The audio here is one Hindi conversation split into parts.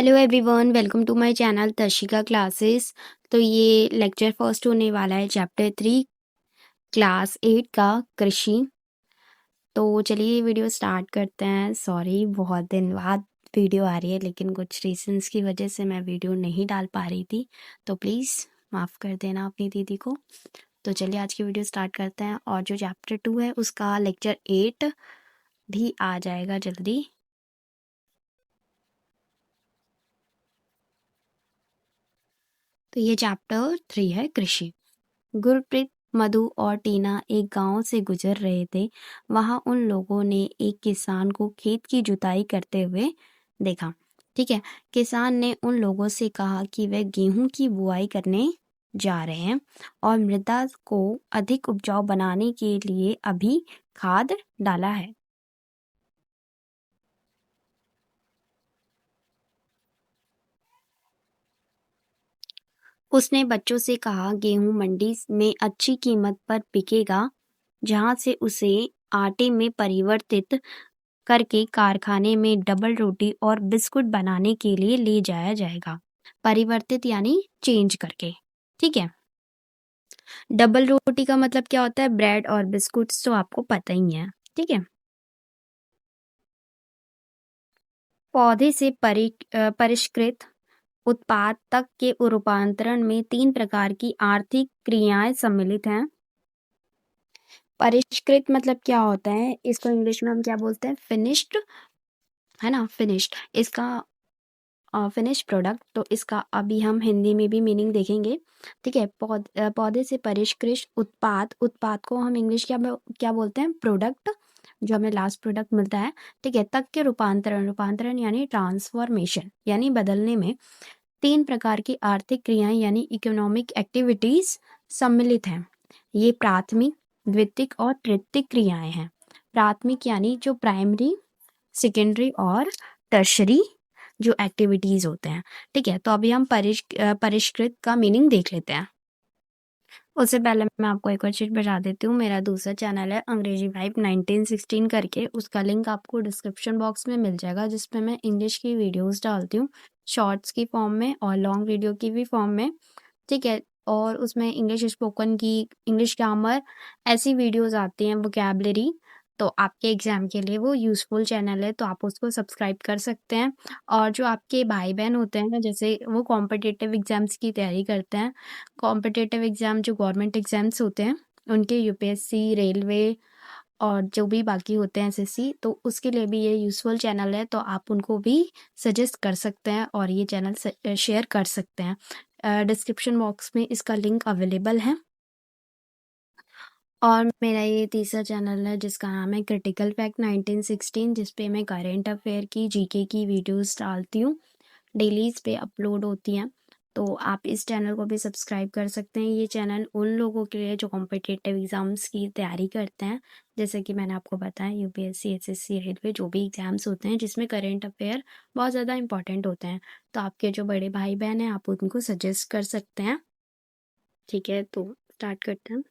Hello everyone, welcome to my channel Tashika classes. तो ये लेक्चर फर्स्ट होने वाला है चैप्टर 3 क्लास 8 का कृषि। तो चलिए ये वीडियो स्टार्ट करते हैं। सॉरी, बहुत दिन बाद वीडियो आ रही है, लेकिन कुछ रीजंस की वजह से मैं वीडियो नहीं डाल पा रही थी, तो प्लीज़ माफ़ कर देना अपनी दीदी को। तो चलिए आज की वीडियो स्टार्ट करते हैं, और जो चैप्टर 2 है उसका लेक्चर 8 भी आ जाएगा जल्दी। तो ये चैप्टर 3 है कृषि। गुरप्रीत, मधु और टीना एक गांव से गुजर रहे थे। वहां उन लोगों ने एक किसान को खेत की जुताई करते हुए देखा। ठीक है, किसान ने उन लोगों से कहा कि वे गेहूं की बुआई करने जा रहे हैं और मृदा को अधिक उपजाऊ बनाने के लिए अभी खाद डाला है। उसने बच्चों से कहा, गेहूं मंडी में अच्छी कीमत पर बिकेगा, जहां से उसे आटे में परिवर्तित करके कारखाने में डबल रोटी और बिस्कुट बनाने के लिए ले जाया जाएगा। परिवर्तित यानी चेंज करके। ठीक है, डबल रोटी का मतलब क्या होता है? ब्रेड और बिस्कुट्स, तो आपको पता ही है। ठीक है, पौधे से परिष्कृत उत्पाद तक के रूपांतरण में 3 प्रकार की आर्थिक क्रियाएं सम्मिलित हैं। परिष्कृत मतलब क्या होता है? इसको इंग्लिश में हम क्या बोलते हैं? फिनिश्ड, है ना? फिनिश्ड, इसका फिनिश प्रोडक्ट। तो इसका अभी हम हिंदी में भी मीनिंग देखेंगे। ठीक है, पौधे से परिष्कृत उत्पाद, उत्पाद को हम इंग्लिश क्या बोलते हैं? प्रोडक्ट, जो हमें लास्ट प्रोडक्ट मिलता है। ठीक है, तक के रूपांतरण, रूपांतरण यानी ट्रांसफॉर्मेशन, यानी बदलने में 3 प्रकार की आर्थिक क्रियाएं यानी इकोनॉमिक एक्टिविटीज सम्मिलित हैं। ये प्राथमिक, द्वितीयक और तृतीयक क्रियाएं हैं। प्राथमिक यानी जो प्राइमरी, सेकेंडरी और टर्शरी जो एक्टिविटीज होते हैं। ठीक है, तो अभी हम परिष्कृत का मीनिंग देख लेते हैं। उससे पहले मैं आपको एक और चीज बता देती हूँ। मेरा दूसरा चैनल है अंग्रेजी वाइब 1916 करके, उसका लिंक आपको डिस्क्रिप्शन बॉक्स में मिल जाएगा, जिसपे मैं इंग्लिश की वीडियोस डालती हूँ, शॉर्ट्स की फॉर्म में और लॉन्ग वीडियो की भी फॉर्म में। ठीक है, और उसमें इंग्लिश स्पोकन की, इंग्लिश ग्रामर, ऐसी वीडियोस आती हैं, वोकैबलरी। तो आपके एग्जाम के लिए वो यूज़फुल चैनल है, तो आप उसको सब्सक्राइब कर सकते हैं। और जो आपके भाई बहन होते हैं, जैसे वो कॉम्पिटिटिव एग्जाम्स की तैयारी करते हैं, कॉम्पिटिटिव एग्जाम जो गवर्नमेंट एग्जाम्स होते हैं उनके, यूपीएससी, रेलवे और जो भी बाकी होते हैं एसएससी, तो उसके लिए भी ये यूज़फुल चैनल है, तो आप उनको भी सजेस्ट कर सकते हैं और ये चैनल शेयर कर सकते हैं। डिस्क्रिप्शन बॉक्स में इसका लिंक अवेलेबल है। और मेरा ये तीसरा चैनल है जिसका नाम है क्रिटिकल फैक्ट 1916, जिसपे मैं करेंट अफेयर की, जीके की वीडियोस डालती हूँ, डेली इस पे अपलोड होती हैं। तो आप इस चैनल को भी सब्सक्राइब कर सकते हैं। ये चैनल उन लोगों के लिए जो कॉम्पिटिटिव एग्जाम्स की तैयारी करते हैं, जैसे कि मैंने आपको बताया यूपीएससी, एसएससी, रेलवे, जो भी एग्जाम्स होते हैं जिसमें करेंट अफेयर बहुत ज़्यादा इंपॉर्टेंट होते हैं, तो आपके जो बड़े भाई बहन हैं आप उनको सजेस्ट कर सकते हैं। ठीक है, तो स्टार्ट करते हैं।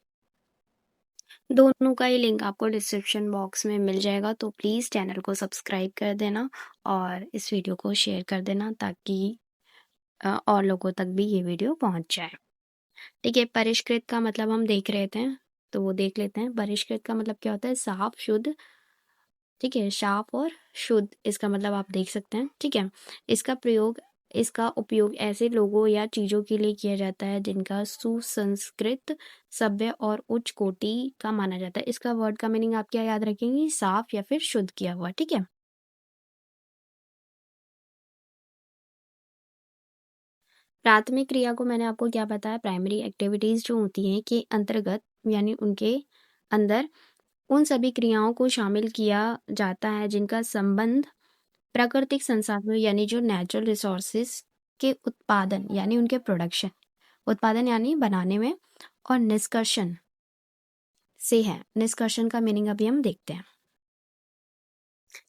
दोनों का ही लिंक आपको डिस्क्रिप्शन बॉक्स में मिल जाएगा, तो प्लीज़ चैनल को सब्सक्राइब कर देना और इस वीडियो को शेयर कर देना, ताकि और लोगों तक भी ये वीडियो पहुंच जाए। ठीक है, परिष्कृत का मतलब हम देख रहे थे, तो वो देख लेते हैं। परिष्कृत का मतलब क्या होता है? साफ, शुद्ध। ठीक है, साफ और शुद्ध, इसका मतलब आप देख सकते हैं। ठीक है, इसका उपयोग ऐसे लोगों या चीजों के लिए किया जाता है जिनका सुसंस्कृत, सभ्य और उच्च कोटि का माना जाता है। इसका वर्ड का मीनिंग आप क्या याद रखेंगे? साफ या फिर शुद्ध किया हुआ। ठीक है, प्राथमिक क्रिया को मैंने आपको क्या बताया? प्राइमरी एक्टिविटीज जो होती हैं के अंतर्गत, यानी उनके अंदर उन सभी क्रियाओं को शामिल किया जाता है जिनका संबंध प्राकृतिक संसाधनों यानी जो नेचुरल रिसोर्सेज के उत्पादन यानी उनके प्रोडक्शन, उत्पादन यानी बनाने में, और निष्कर्षण से है। निष्कर्षण का मीनिंग अभी हम देखते हैं।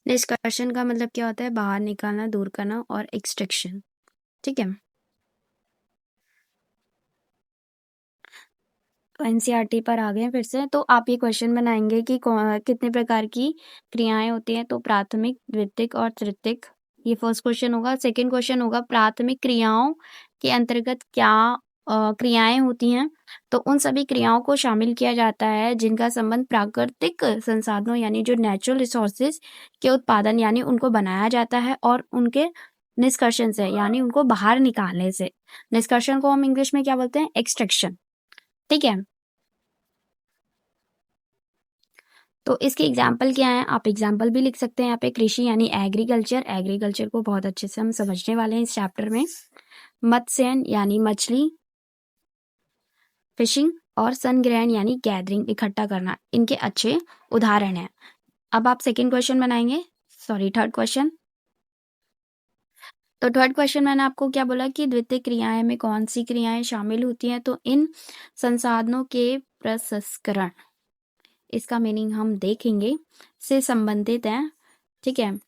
निष्कर्षण का मतलब क्या होता है? बाहर निकालना, दूर करना और एक्सट्रैक्शन। ठीक है, तो एनसीईआरटी पर आ गए हैं फिर से। तो आप ये क्वेश्चन बनाएंगे कि कितने प्रकार की क्रियाएं होती हैं? तो प्राथमिक, द्वितीयक और तृतीयक ये फर्स्ट क्वेश्चन होगा। सेकंड क्वेश्चन होगा प्राथमिक क्रियाओं के अंतर्गत क्या क्रियाएं होती हैं? तो उन सभी क्रियाओं को शामिल किया जाता है जिनका संबंध प्राकृतिक संसाधनों यानी जो नेचुरल रिसोर्सेज के उत्पादन यानी उनको बनाया जाता है और उनके निष्कर्षण से यानी उनको बाहर निकालने से। निष्कर्षण को हम इंग्लिश में क्या बोलते हैं? एक्सट्रैक्शन। ठीक है, तो इसके एग्जाम्पल क्या है? आप एग्जाम्पल भी लिख सकते हैं यहाँ पे। कृषि यानी एग्रीकल्चर, एग्रीकल्चर को बहुत अच्छे से हम समझने वाले हैं इस चैप्टर में। मत्स्यन यानी मछली, फिशिंग, और संग्रहण यानी गैदरिंग, इकट्ठा करना, इनके अच्छे उदाहरण हैं। अब आप सेकंड क्वेश्चन बनाएंगे, सॉरी थर्ड क्वेश्चन। तो थर्ड क्वेश्चन मैंने आपको क्या बोला कि द्वितीय क्रियाएं में कौन सी क्रियाएं शामिल होती हैं? तो इन संसाधनों के प्रसंस्करण, इसका मीनिंग हम देखेंगे, से संबंधित है। ठीक है,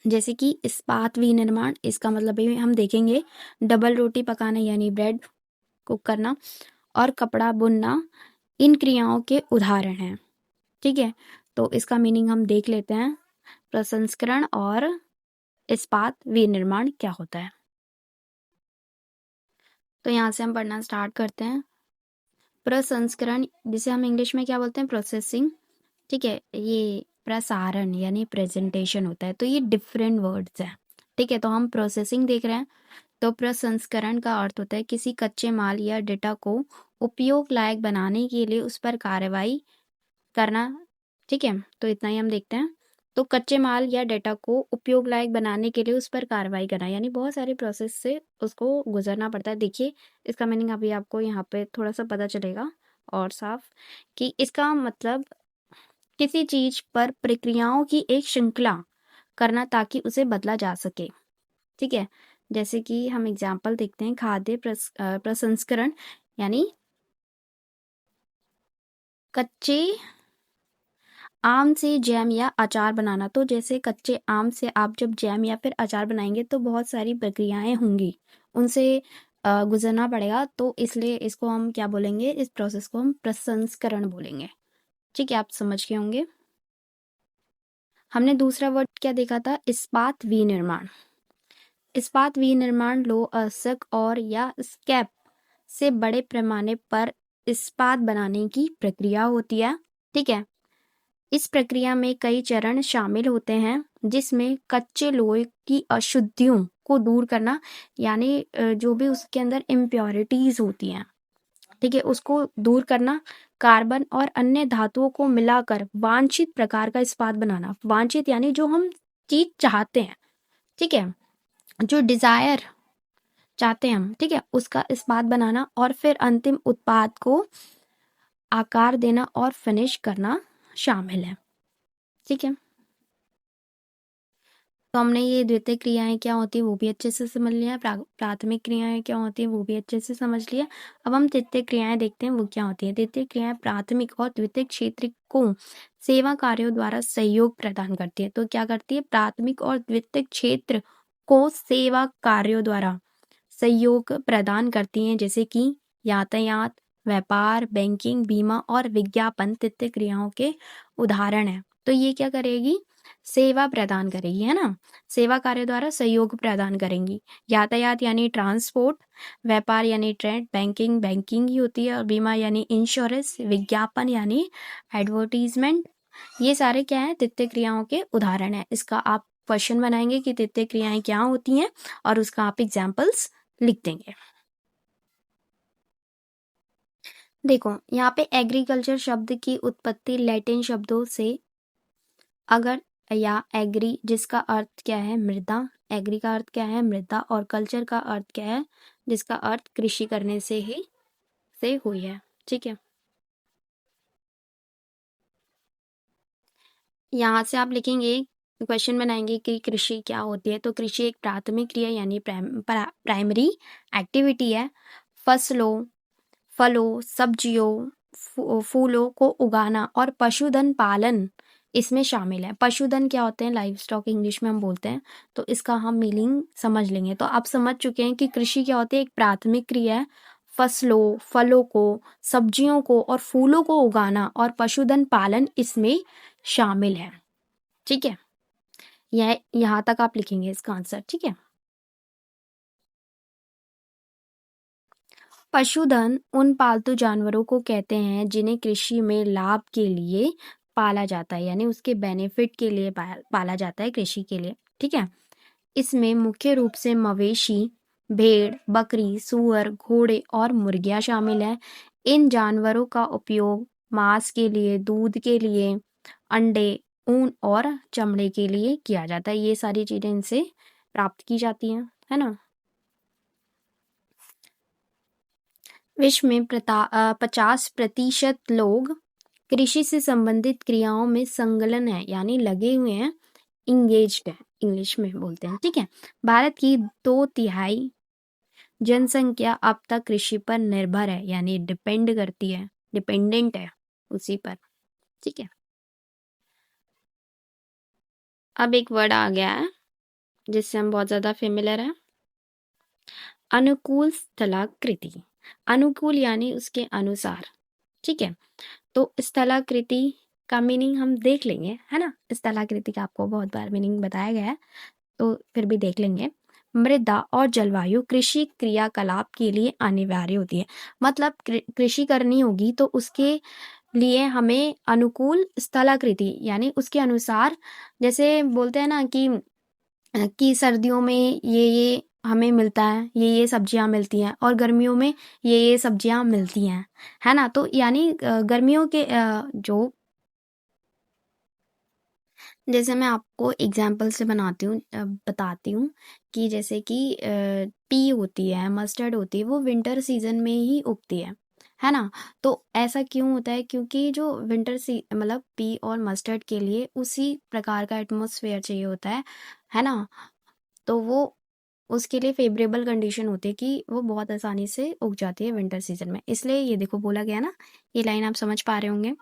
जैसे कि इस्पात विनिर्माण, इसका मतलब भी हम देखेंगे। डबल रोटी पकाना यानी ब्रेड कुक करना, और कपड़ा बुनना, इन क्रियाओं के उदाहरण हैं। ठीक है, तो इसका मीनिंग हम देख लेते हैं। प्रसंस्करण और इस्पात विनिर्माण क्या होता है? तो यहाँ से हम पढ़ना स्टार्ट करते हैं। प्रसंस्करण, जिसे हम इंग्लिश में क्या बोलते हैं? प्रोसेसिंग। ठीक है, ये प्रसारण यानी प्रेजेंटेशन होता है। तो ये डिफरेंट वर्ड्स हैं। ठीक है, तो हम प्रोसेसिंग देख रहे हैं। तो प्रसंस्करण का अर्थ होता है किसी कच्चे माल या डेटा को उपयोग लायक बनाने के लिए उस पर कार्रवाई करना। ठीक है, तो इतना ही हम देखते हैं। तो कच्चे माल या डेटा को उपयोग लायक बनाने के लिए उस पर कार्रवाई करना, यानी बहुत सारे प्रोसेस से उसको गुजरना पड़ता है। देखिए, इसका मीनिंग अभी आपको यहाँ पे थोड़ा सा पता चलेगा और साफ, कि इसका मतलब किसी चीज पर प्रक्रियाओं की एक श्रृंखला करना ताकि उसे बदला जा सके। ठीक है, जैसे कि हम एग्जाम्पल देखते हैं। खाद्य प्रसंस्करण यानी कच्चे आम से जैम या अचार बनाना। तो जैसे कच्चे आम से आप जब जैम या फिर अचार बनाएंगे तो बहुत सारी प्रक्रियाएं होंगी, उनसे गुजरना पड़ेगा। तो इसलिए इसको हम क्या बोलेंगे? इस प्रोसेस को हम प्रसंस्करण बोलेंगे। ठीक है, आप समझ गए होंगे। हमने दूसरा वर्ड क्या देखा था? इस्पात विनिर्माण। इस्पात विनिर्माण लोह अस्क और या स्क्रैप से बड़े पैमाने पर इस्पात बनाने की प्रक्रिया होती है। ठीक है, इस प्रक्रिया में कई चरण शामिल होते हैं, जिसमें कच्चे लोहे की अशुद्धियों को दूर करना, यानी जो भी उसके अंदर इम्प्योरिटीज होती हैं, ठीक है, उसको दूर करना, कार्बन और अन्य धातुओं को मिलाकर वांछित प्रकार का इस्पात बनाना। वांछित यानी जो हम चीज चाहते हैं। ठीक है, जो डिजायर चाहते हैं हम, ठीक है, उसका इस्पात बनाना, और फिर अंतिम उत्पाद को आकार देना और फिनिश करना शामिल है। ठीक है, तो हमने ये द्वितीय क्रियाएं क्या होती है वो भी अच्छे से समझ लिया। प्राथमिक क्रियाएं क्या होती है वो भी अच्छे से समझ लिया। अब हम तृतीय क्रियाएं देखते हैं, वो क्या होती है। तृतीय क्रियाएं प्राथमिक और द्वितीय क्षेत्र को सेवा कार्यों द्वारा सहयोग प्रदान करती है। तो क्या करती है? प्राथमिक और द्वितीय क्षेत्र को सेवा कार्यों द्वारा सहयोग प्रदान करती हैं, जैसे कि यातायात, व्यापार, बैंकिंग, बीमा और विज्ञापन तृतीय क्रियाओं के उदाहरण है। तो ये क्या करेगी? सेवा प्रदान करेगी, है ना। सेवा कार्य द्वारा सहयोग प्रदान करेंगी। यातायात यानी ट्रांसपोर्ट, व्यापार यानी ट्रेड, बैंकिंग बैंकिंग ही होती है, और बीमा यानी इंश्योरेंस, विज्ञापन यानी एडवर्टीजमेंट। ये सारे क्या है? तृतीय क्रियाओं के उदाहरण है। इसका आप क्वेश्चन बनाएंगे कि तृतीय क्रियाएं क्या होती हैं, और उसका आप एग्जाम्पल्स लिख देंगे। देखो, यहाँ पे एग्रीकल्चर शब्द की उत्पत्ति लैटिन शब्दों से अगर या एग्री, जिसका अर्थ क्या है? मृदा। एग्री का अर्थ क्या है? मृदा। और कल्चर का अर्थ क्या है? जिसका अर्थ कृषि करने से ही से हुई है। ठीक है, यहाँ से आप लिखेंगे, क्वेश्चन बनाएंगे कि कृषि क्या होती है। तो कृषि एक प्राथमिक क्रिया यानी प्राइमरी एक्टिविटी है। फसलों, फलों, सब्जियों, फूलों को उगाना और पशुधन पालन इसमें शामिल है। पशुधन क्या होते हैं? लाइव स्टॉक इंग्लिश में हम बोलते हैं। तो इसका हम मीनिंग समझ लेंगे। तो आप समझ चुके हैं कि कृषि क्या होती है? एक प्राथमिक क्रिया है। फसलों, फलों को, सब्जियों को और फूलों को उगाना और पशुधन पालन इसमें शामिल है। ठीक है, यह यहाँ तक आप लिखेंगे इसका आंसर, ठीक है। पशुधन उन पालतू जानवरों को कहते हैं जिन्हें कृषि में लाभ के लिए पाला जाता है, यानी उसके बेनिफिट के लिए पाला जाता है कृषि के लिए, ठीक है। इसमें मुख्य रूप से मवेशी, भेड़, बकरी, सूअर, घोड़े और मुर्गियां शामिल हैं। इन जानवरों का उपयोग मांस के लिए, दूध के लिए, अंडे, ऊन और चमड़े के लिए किया जाता है। ये सारी चीजें इनसे प्राप्त की जाती हैं, है ना। विश्व में 50% लोग कृषि से संबंधित क्रियाओं में संलग्न है, यानी लगे हुए हैं, इंगेज्ड है, इंग्लिश में बोलते हैं, ठीक है। भारत की 2/3 जनसंख्या अब तक कृषि पर निर्भर है, यानी डिपेंड करती है, डिपेंडेंट है उसी पर, ठीक है। अब एक वर्ड आ गया है जिससे हम बहुत ज्यादा फेमिलियर हैं, अनुकूल स्थलाकृति। अनुकूल यानी उसके अनुसार, ठीक है। तो स्थलाकृति का मीनिंग हम देख लेंगे, है ना। स्थलाकृति का आपको बहुत बार मीनिंग बताया गया है, तो फिर भी देख लेंगे। मृदा और जलवायु कृषि क्रियाकलाप के लिए अनिवार्य होती है। मतलब कृषि करनी होगी तो उसके लिए हमें अनुकूल स्थलाकृति, यानी उसके अनुसार, जैसे बोलते हैं ना कि सर्दियों में ये हमें मिलता है, ये सब्जियां मिलती हैं, और गर्मियों में ये सब्जियां मिलती हैं, है ना। तो यानी गर्मियों के जो, जैसे मैं आपको एग्जाम्पल से बताती हूँ कि जैसे कि पी होती है, मस्टर्ड होती है, वो विंटर सीजन में ही उगती है ना। तो ऐसा क्यों होता है, क्योंकि जो मतलब पी और मस्टर्ड के लिए उसी प्रकार का एटमॉस्फेयर चाहिए होता है ना। तो वो उसके लिए फेवरेबल कंडीशन होती है कि वो बहुत आसानी से उग जाती है विंटर सीजन में, इसलिए ये देखो बोला गया ना, ये लाइन आप समझ पा रहे होंगे।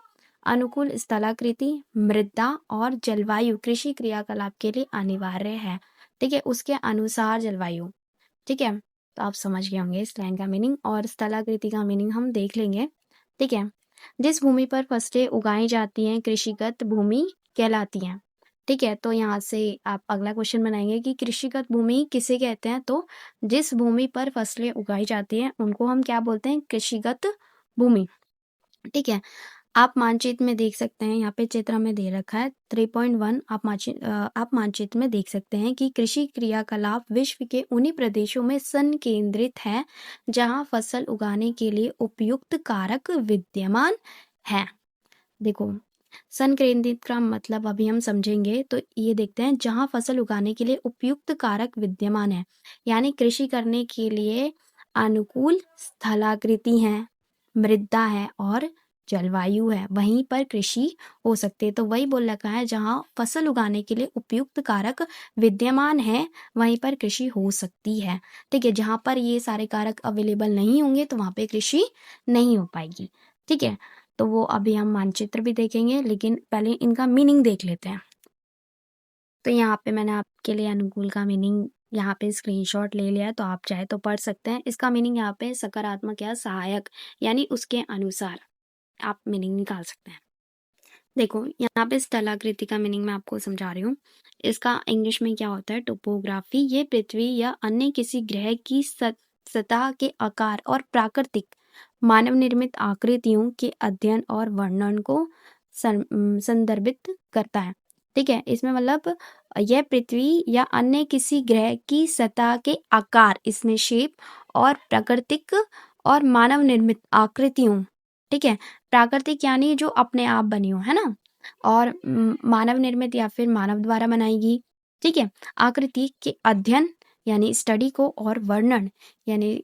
अनुकूल स्थलाकृति, मृदा और जलवायु कृषि क्रियाकलाप के लिए अनिवार्य है, ठीक है, उसके अनुसार जलवायु, ठीक है। तो आप समझ गए होंगे इस लाइन का मीनिंग, और स्थलाकृति का मीनिंग हम देख लेंगे, ठीक है। जिस भूमि पर फसलें उगाई जाती हैं कृषिगत भूमि कहलाती हैं, ठीक है। तो यहाँ से आप अगला क्वेश्चन बनाएंगे कि कृषिगत भूमि किसे कहते हैं, तो जिस भूमि पर फसलें उगाई जाती हैं उनको हम क्या बोलते हैं, कृषिगत भूमि, ठीक है। आप मानचित्र में देख सकते हैं, यहाँ पे चित्र में दे रखा है 3.1। आप मानचित्र में देख सकते हैं कि कृषि क्रियाकलाप विश्व के उन्हीं प्रदेशों में संकेंद्रित है जहां फसल उगाने के लिए उपयुक्त कारक विद्यमान है। देखो, संकेंद्रित का मतलब अभी हम समझेंगे, तो ये देखते हैं जहां फसल उगाने के लिए उपयुक्त कारक विद्यमान है, यानी कृषि करने के लिए अनुकूल स्थलाकृति है, मृदा है और जलवायु है, वहीं पर कृषि हो सकती है। तो वही बोल रखा है, जहां फसल उगाने के लिए उपयुक्त कारक विद्यमान है वहीं पर कृषि हो सकती है, ठीक है। जहां पर ये सारे कारक अवेलेबल नहीं होंगे तो वहां पे कृषि नहीं हो पाएगी, ठीक है। तो वो अभी हम मानचित्र भी देखेंगे, लेकिन पहले इनका मीनिंग देख लेते हैं। तो यहाँ पे मैंने आपके लिए अनुकूल का मीनिंग यहाँ पे स्क्रीनशॉट ले लिया है, तो आप चाहे तो पढ़ सकते हैं। इसका मीनिंग यहाँ पे सकारात्मक या सहायक, यानी उसके अनुसार आप मीनिंग निकाल सकते हैं। देखो, यहाँ पे स्थलाकृति का मीनिंग मैं आपको समझा रही हूँ। इसका इंग्लिश में क्या होता है, टोपोग्राफी। ये पृथ्वी या अन्य किसी ग्रह की सतह के आकार और प्राकृतिक मानव निर्मित आकृतियों के अध्ययन और वर्णन को संदर्भित करता है, ठीक है। इसमें मतलब यह पृथ्वी या अन्य किसी ग्रह की सतह के आकार, इसमें शेप, और प्राकृतिक और मानव निर्मित आकृतियों, ठीक है। प्राकृतिक यानी जो अपने आप बनी हो, है ना, और मानव निर्मित या फिर मानव द्वारा बनाई गई, ठीक है, आकृति के अध्ययन यानी स्टडी को, और वर्णन यानी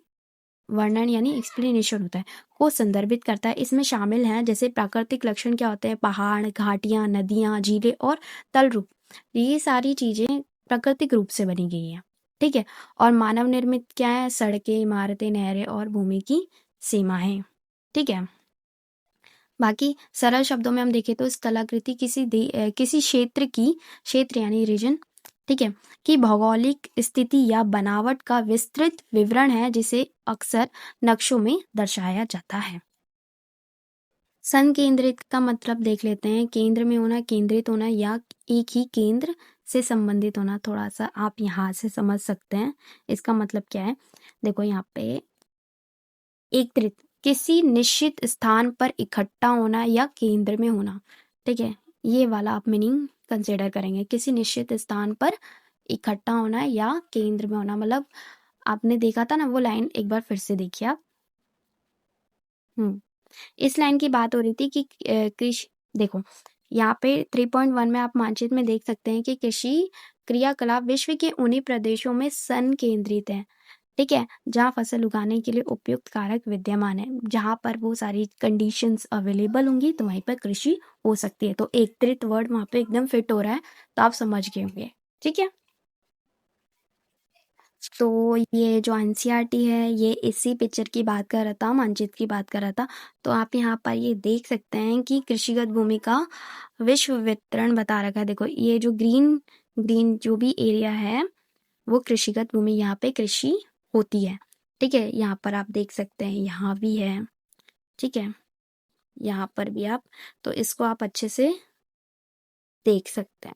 एक्सप्लेनेशन होता है, को संदर्भित करता है। इसमें शामिल हैं जैसे प्राकृतिक लक्षण क्या होते हैं, पहाड़, घाटियां, नदियां, झीलें और तल रूप, ये सारी चीजें प्राकृतिक रूप से बनी गई है, ठीक है। और मानव निर्मित क्या है, सड़कें, इमारतें, नहरें और भूमि की सीमाएं, ठीक है। बाकी सरल शब्दों में हम देखें तो स्थलाकृति किसी क्षेत्र यानी रीजन, ठीक है, की भौगोलिक स्थिति या बनावट का विस्तृत विवरण है, जिसे अक्सर नक्शों में दर्शाया जाता है। संकेंद्रित का मतलब देख लेते हैं, केंद्र में होना, केंद्रित होना या एक ही केंद्र से संबंधित होना। थोड़ा सा आप यहाँ से समझ सकते हैं इसका मतलब क्या है। देखो यहाँ पे एकत्रित, किसी निश्चित स्थान पर इकट्ठा होना या केंद्र में होना, ठीक है, ये वाला आप मीनिंग कंसिडर करेंगे। किसी निश्चित स्थान पर इकट्ठा होना या केंद्र में होना, मतलब आपने देखा था ना वो लाइन, एक बार फिर से देखिए आप। इस लाइन की बात हो रही थी कि कृषि, देखो यहाँ पे 3.1 में आप मानचित्र में देख सकते हैं कि कृषि क्रियाकलाप विश्व के उन्हीं प्रदेशों में संकेंद्रित है, ठीक है, जहाँ फसल उगाने के लिए उपयुक्त कारक विद्यमान है। जहाँ पर वो सारी कंडीशंस अवेलेबल होंगी तो वहीं पर कृषि हो सकती है। तो एकत्रित वर्ड वहाँ पे एकदम फिट हो रहा है, तो आप समझ गए होंगे, ठीक है। तो ये जो एनसीईआरटी है ये इसी पिक्चर की बात कर रहा था, मानचित्र की बात कर रहा था। तो आप यहाँ पर ये देख सकते हैं कि कृषिगत भूमि का विश्व वितरण बता रखा है। देखो ये जो ग्रीन ग्रीन जो भी एरिया है वो कृषिगत भूमि, यहाँ पे कृषि होती है, ठीक है। यहाँ पर आप देख सकते हैं, यहाँ भी है, ठीक है, यहाँ पर भी आप, तो इसको आप अच्छे से देख सकते हैं,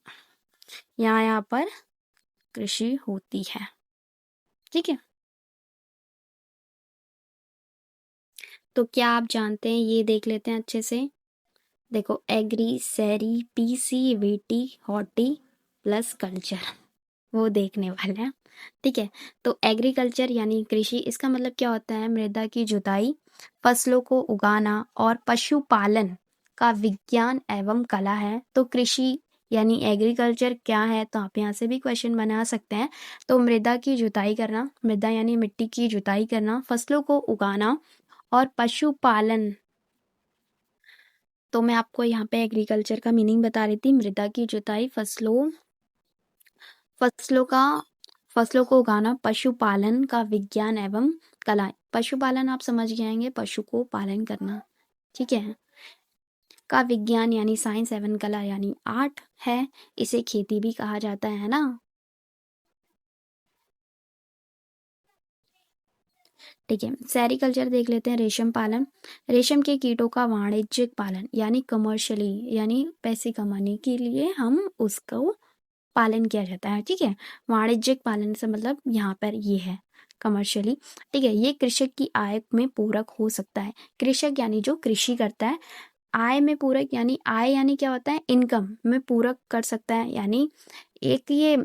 यहाँ पर कृषि होती है, ठीक है। तो क्या आप जानते हैं, ये देख लेते हैं अच्छे से। देखो एग्री, सैरी, पीसी, वेटी, हॉटी प्लस कल्चर, वो देखने वाले हैं, ठीक है। तो एग्रीकल्चर यानी कृषि, इसका मतलब क्या होता है, मृदा की जुताई, फसलों को उगाना और पशुपालन का विज्ञान एवं कला है। तो कृषि यानी एग्रीकल्चर क्या है, तो आप यहाँ से भी क्वेश्चन बना सकते हैं। तो मृदा की जुताई करना, मृदा यानी मिट्टी की जुताई करना, फसलों को उगाना और पशुपालन। तो मैं आपको यहाँ पे एग्रीकल्चर का मीनिंग बता रही थी, मृदा की जुताई, फसलों का फसलों को उगाना, पशुपालन का विज्ञान एवं कला। पशुपालन आप समझ गए होंगे, पशु को पालन करना, ठीक है, का विज्ञान यानी साइंस एवं कला यानी आर्ट है, इसे खेती भी कहा जाता है ना। ठीक है, सेरिकल्चर देख लेते हैं, रेशम पालन, रेशम के कीटों का वाणिज्यिक पालन यानी कमर्शियली, यानी पैसे कमाने के लिए हम उसको पालन किया जाता है, ठीक है। वाणिज्यिक पालन से मतलब यहाँ पर ये है कमर्शियली, ठीक है। ये कृषक की आय में पूरक हो सकता है। कृषक यानी जो कृषि करता है, आय में पूरक यानी आय यानी क्या होता है, इनकम में पूरक कर सकता है। यानी एक ये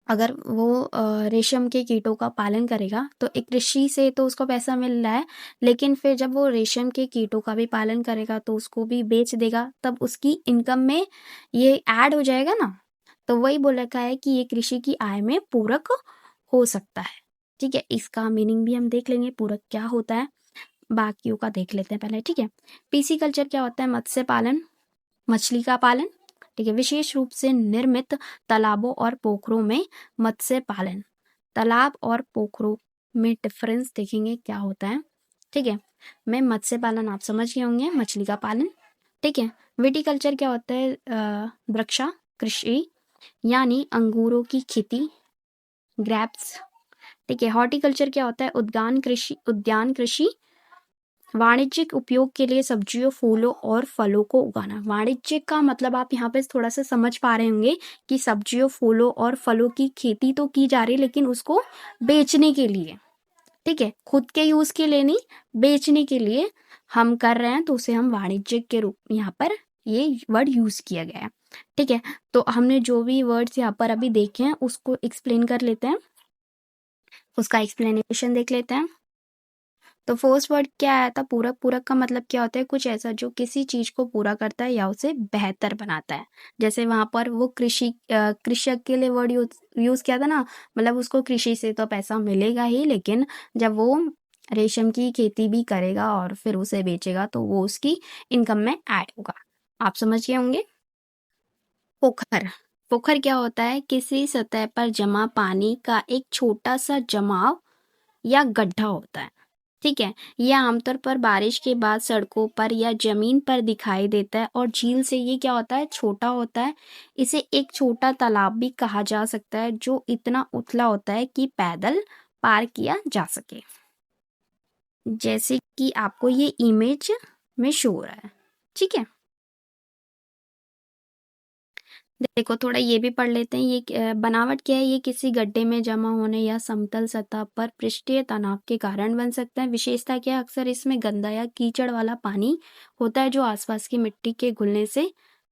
अगर वो रेशम के कीटों का पालन करेगा तो एक कृषि से तो उसको पैसा मिल रहा है, लेकिन फिर जब वो रेशम के कीटों का भी पालन करेगा तो उसको भी बेच देगा, तब उसकी इनकम में ये ऐड हो जाएगा ना। तो वही बोल रखा है कि ये कृषि की आय में पूरक हो सकता है, ठीक है। इसका मीनिंग भी हम देख लेंगे, पूरक क्या होता है, बाकियों का देख लेते हैं पहले, ठीक है। पीसी कल्चर क्या होता है, मत्स्य पालन, मछली का पालन, ठीक है, विशेष रूप से निर्मित तालाबों और पोखरों में मत्स्य पालन। तालाब और पोखरों में डिफरेंस देखेंगे क्या होता है, ठीक है। मैं मत्स्य पालन आप समझ गए होंगे, मछली का पालन, ठीक है। विटिकल्चर क्या होता है, वृक्षा कृषि यानी अंगूरों की खेती, ग्रेप्स, ठीक है। हॉर्टिकल्चर क्या होता है, उद्यान कृषि वाणिज्यिक उपयोग के लिए सब्जियों, फूलों और फलों को उगाना। वाणिज्यिक का मतलब आप यहाँ पे थोड़ा सा समझ पा रहे होंगे कि सब्जियों, फूलों और फलों की खेती तो की जा रही है, लेकिन उसको बेचने के लिए, ठीक है, खुद के यूज के लिए नहीं, बेचने के लिए हम कर रहे हैं, तो उसे हम वाणिज्यिक के रूप यहाँ पर ये वर्ड यूज किया गया है, ठीक है। तो हमने जो भी वर्ड्स यहाँ पर अभी देखे हैं उसको एक्सप्लेन कर लेते हैं, उसका एक्सप्लेनेशन देख लेते हैं। तो फर्स्ट वर्ड क्या आया था, पूरक। पूरक का मतलब क्या होता है, कुछ ऐसा जो किसी चीज को पूरा करता है या उसे बेहतर बनाता है। जैसे वहां पर वो कृषक के लिए वर्ड यूज किया था ना, मतलब उसको कृषि से तो पैसा मिलेगा ही, लेकिन जब वो रेशम की खेती भी करेगा और फिर उसे बेचेगा तो वो उसकी इनकम में ऐड होगा। आप समझ गए होंगे। पोखर, पोखर क्या होता है, किसी सतह पर जमा पानी का एक छोटा सा जमाव या गड्ढा होता है, ठीक है। यह आमतौर पर बारिश के बाद सड़कों पर या जमीन पर दिखाई देता है और झील से ये क्या होता है, छोटा होता है। इसे एक छोटा तालाब भी कहा जा सकता है जो इतना उथला होता है कि पैदल पार किया जा सके, जैसे कि आपको ये इमेज में शो हो रहा है। ठीक है। देखो थोड़ा ये भी पढ़ लेते हैं। ये बनावट क्या है, ये किसी गड्ढे में जमा होने या समतल सतह पर पृष्ठीय तनाव के कारण बन सकता है। विशेषता क्या है, अक्सर इसमें गंदा या कीचड़ वाला पानी होता है जो आसपास की मिट्टी के घुलने से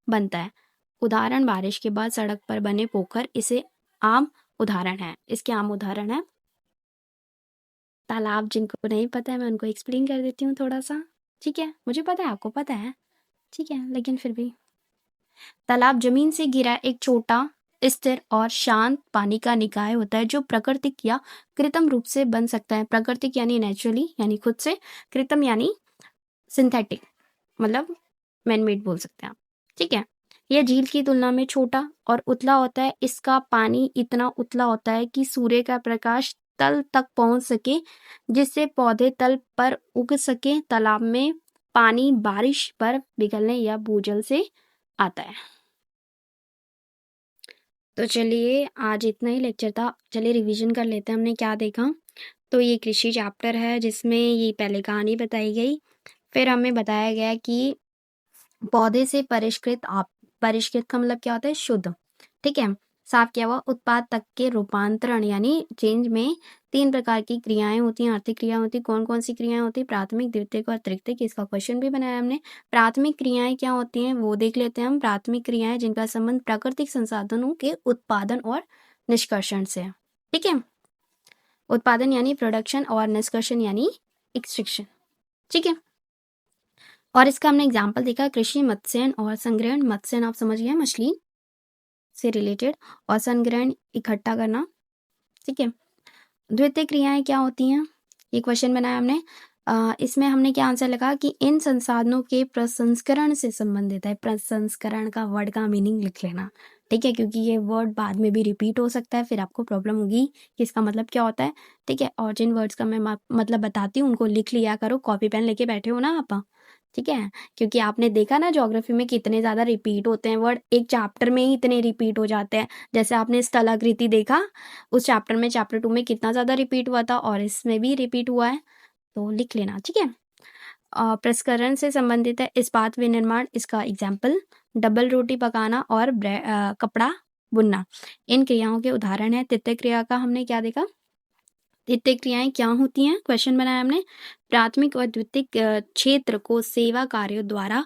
बनता है। उदाहरण बारिश के बाद सड़क पर बने पोखर इसे आम उदाहरण है, इसके आम उदाहरण है। तालाब जिनको नहीं पता है मैं उनको एक्सप्लेन कर देती हूँ थोड़ा सा, ठीक है। मुझे पता है आपको पता है, ठीक है, लेकिन फिर भी तालाब जमीन से घिरा एक छोटा स्थिर और शांत पानी का निकाय होता है जो प्राकृतिक या कृत्रिम रूप से बन सकता है। प्राकृतिक यानी नेचुरली यानी खुद से, कृत्रिम यानी सिंथेटिक मतलब मैनमेड बोल सकते हैं आप, ठीक है। यह झील की तुलना में छोटा और उतला होता है। इसका पानी इतना उतला होता है कि सूर्य का प्रकाश तल तक पहुंच सके जिससे पौधे तल पर उग सके। तालाब में पानी बारिश पर पिघलने या भूजल से आता है। तो चलिए आज इतना ही लेक्चर था। चलिए रिवीजन कर लेते हैं हमने क्या देखा। तो ये कृषि चैप्टर है जिसमें ये पहले कहानी बताई गई, फिर हमें बताया गया कि पौधे से परिष्कृत आप परिष्कृत का मतलब क्या होता है, शुद्ध, ठीक है, साफ किया हुआ उत्पाद तक के रूपांतरण यानी चेंज में 3 प्रकार की क्रियाएं होती हैं, आर्थिक क्रिया होती है। कौन कौन सी क्रियाएं होती है, प्राथमिक, द्वितीयक और तृतीयक। इसका क्वेश्चन भी बनाया हमने। प्राथमिक क्रियाएं क्या होती हैं वो देख लेते हैं हम। प्राथमिक क्रियाएं जिनका संबंध प्राकृतिक संसाधनों के उत्पादन और निष्कर्षण से है, ठीक है। उत्पादन यानी प्रोडक्शन और निष्कर्षण यानी एक्सट्रैक्शन, ठीक है। और इसका हमने एग्जाम्पल देखा, कृषि, मत्स्यन और संग्रहण। मत्स्यन आप समझ गए, मछली से रिलेटेड, और संग्रहण इकट्ठा करना, ठीक है। द्वितीय क्रियाएं क्या होती हैं, ये क्वेश्चन बनाया हमने। इसमें हमने क्या आंसर लगा कि इन संसाधनों के प्रसंस्करण से संबंधित है। प्रसंस्करण का वर्ड का मीनिंग लिख लेना, ठीक है, क्योंकि ये वर्ड बाद में भी रिपीट हो सकता है, फिर आपको प्रॉब्लम होगी कि इसका मतलब क्या होता है, ठीक है। और जिन वर्ड्स का मैं मतलब बताती हूँ उनको लिख लिया करो, कॉपी पेन लेके बैठे हो ना आप, ठीक है। क्योंकि आपने देखा ना ज्योग्राफी में कितने ज्यादा रिपीट होते हैं वर्ड, एक चैप्टर में ही इतने रिपीट हो जाते हैं। जैसे आपने स्थलाकृति देखा उस चैप्टर में, चैप्टर 2 में कितना ज्यादा रिपीट हुआ था, और इसमें भी रिपीट हुआ है, तो लिख लेना, ठीक है। प्रसंस्करण से संबंधित है इस्पात विनिर्माण, इसका एग्जाम्पल डबल रोटी पकाना और कपड़ा बुनना, इन क्रियाओं के उदाहरण है। तृतीय क्रिया का हमने क्या देखा, तृतीय क्रियाएं क्या होती हैं, क्वेश्चन बनाया हमने। प्राथमिक और द्वितीयक क्षेत्र को सेवा कार्यों द्वारा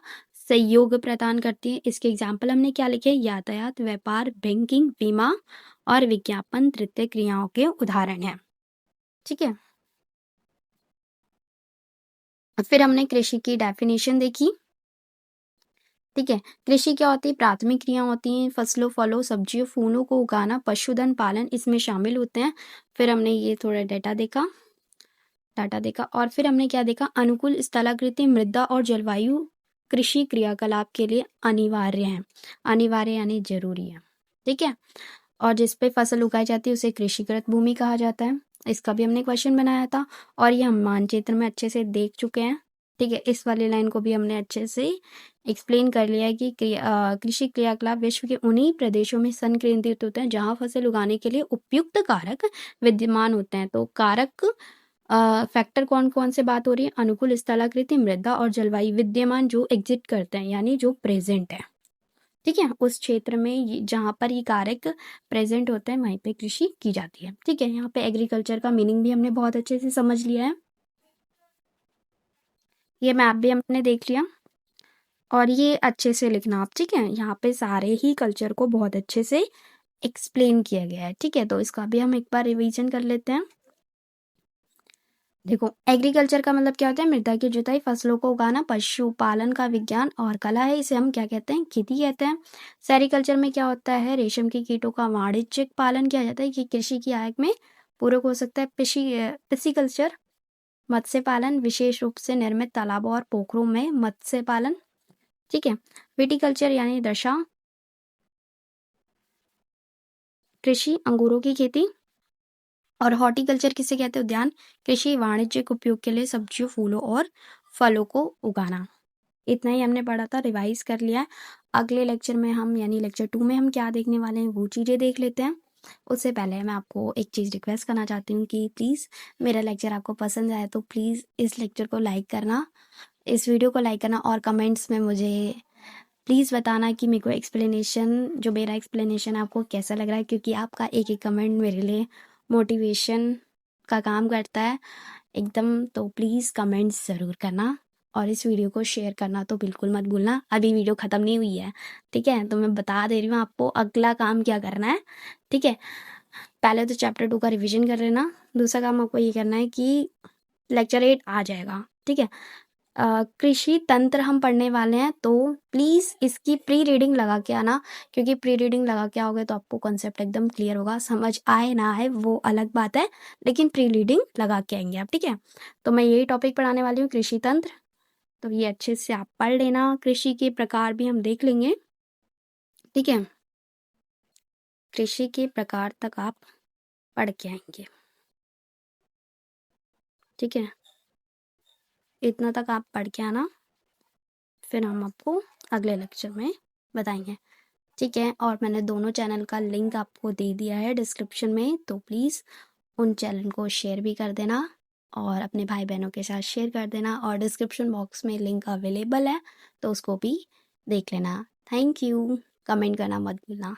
सहयोग प्रदान करती है। इसके एग्जाम्पल हमने क्या लिखे, यातायात, व्यापार, बैंकिंग, बीमा और विज्ञापन तृतीय क्रियाओं के उदाहरण है, ठीक है। फिर हमने कृषि की डेफिनेशन देखी, ठीक है। कृषि क्या होती है, प्राथमिक क्रिया होती हैं, फसलों, फलों, सब्जियों, फूलों को उगाना, पशुधन पालन इसमें शामिल होते हैं। फिर हमने ये थोड़ा डाटा देखा, और फिर हमने क्या देखा, अनुकूल स्थलाकृति, मृदा और जलवायु कृषि क्रियाकलाप के लिए अनिवार्य है। अनिवार्य यानी जरूरी है, ठीक है। और जिस पे फसल उगाई जाती है उसे कृषिकृत भूमि कहा जाता है। इसका भी हमने क्वेश्चन बनाया था, और ये हम मानचित्र में अच्छे से देख चुके हैं, ठीक है। इस वाली लाइन को भी हमने अच्छे से एक्सप्लेन कर लिया है कि कृषि क्रियाकलाप विश्व के उन्हीं प्रदेशों में संकेंद्रित होते हैं जहां फसल उगाने के लिए उपयुक्त कारक विद्यमान होते हैं। तो कारक फैक्टर कौन कौन से बात हो रही है, अनुकूल स्थलाकृति, मृदा और जलवायु विद्यमान जो एग्जिट करते हैं यानी जो प्रेजेंट है, ठीक है। उस क्षेत्र में जहां पर ये कारक प्रेजेंट होते हैं वहीं पे कृषि की जाती है, ठीक है। यहाँ पे एग्रीकल्चर का मीनिंग भी हमने बहुत अच्छे से समझ लिया है। ये मैप भी हमने देख लिया, और ये अच्छे से लिखना आप, ठीक है। यहाँ पे सारे ही कल्चर को बहुत अच्छे से एक्सप्लेन किया गया है, ठीक है। तो इसका भी हम एक बार रिवीजन कर लेते हैं। देखो एग्रीकल्चर का मतलब क्या होता है, मृदा की जुताई, फसलों को उगाना, पशुपालन का विज्ञान और कला है, इसे हम क्या कहते हैं, खेती कहते हैं। सेरिकल्चर में क्या होता है, रेशम के कीटों का वाणिज्यिक पालन किया जाता है, कि कृषि की आय में पूरक हो सकता है। पिसिकल्चर मत्स्य पालन, विशेष रूप से निर्मित तालाबों और पोखरों में मत्स्य पालन, ठीक है। विटिकल्चर यानी दशा कृषि, अंगूरों की खेती। और हॉर्टिकल्चर किसे कहते हैं, उद्यान कृषि, वाणिज्यिक उपयोग के लिए सब्जियों, फूलों और फलों को उगाना। इतना ही हमने पढ़ा था, रिवाइज कर लिया है। अगले लेक्चर में हम यानी लेक्चर 2 में हम क्या देखने वाले हैं वो चीज़ें देख लेते हैं। उससे पहले मैं आपको एक चीज़ रिक्वेस्ट करना चाहती हूँ कि प्लीज़ मेरा लेक्चर आपको पसंद आए तो प्लीज़ इस लेक्चर को लाइक करना, इस वीडियो को लाइक करना और कमेंट्स में मुझे प्लीज़ बताना कि मेरे को जो मेरा एक्सप्लेनेशन आपको कैसा लग रहा है, क्योंकि आपका एक कमेंट मेरे लिए मोटिवेशन का काम करता है एकदम। तो प्लीज़ कमेंट्स ज़रूर करना और इस वीडियो को शेयर करना तो बिल्कुल मत भूलना। अभी वीडियो ख़त्म नहीं हुई है, ठीक है? तो मैं बता दे रही हूँ आपको अगला काम क्या करना है, ठीक है? पहले तो चैप्टर 2 का रिवीजन कर लेना। दूसरा काम आपको ये करना है कि लेक्चर 8 आ जाएगा, ठीक है? कृषि तंत्र हम पढ़ने वाले हैं, तो प्लीज़ इसकी प्री रीडिंग लगा के आना, क्योंकि प्री रीडिंग लगा के आओगे तो आपको कॉन्सेप्ट एकदम क्लियर होगा। समझ आए ना आए वो अलग बात है, लेकिन प्री रीडिंग लगा के आएंगे आप, ठीक है? तो मैं यही टॉपिक पढ़ाने वाली हूँ, कृषि तंत्र। तो ये अच्छे से आप पढ़ लेना। कृषि के प्रकार भी हम देख लेंगे, ठीक है? कृषि के प्रकार तक आप पढ़ के आएंगे, ठीक है? इतना तक आप पढ़ के आना, फिर हम आपको अगले लेक्चर में बताएंगे, ठीक है? और मैंने दोनों चैनल का लिंक आपको दे दिया है डिस्क्रिप्शन में, तो प्लीज़ उन चैनल को शेयर भी कर देना और अपने भाई बहनों के साथ शेयर कर देना। और डिस्क्रिप्शन बॉक्स में लिंक अवेलेबल है, तो उसको भी देख लेना। Thank you. कमेंट करना मत भूलना।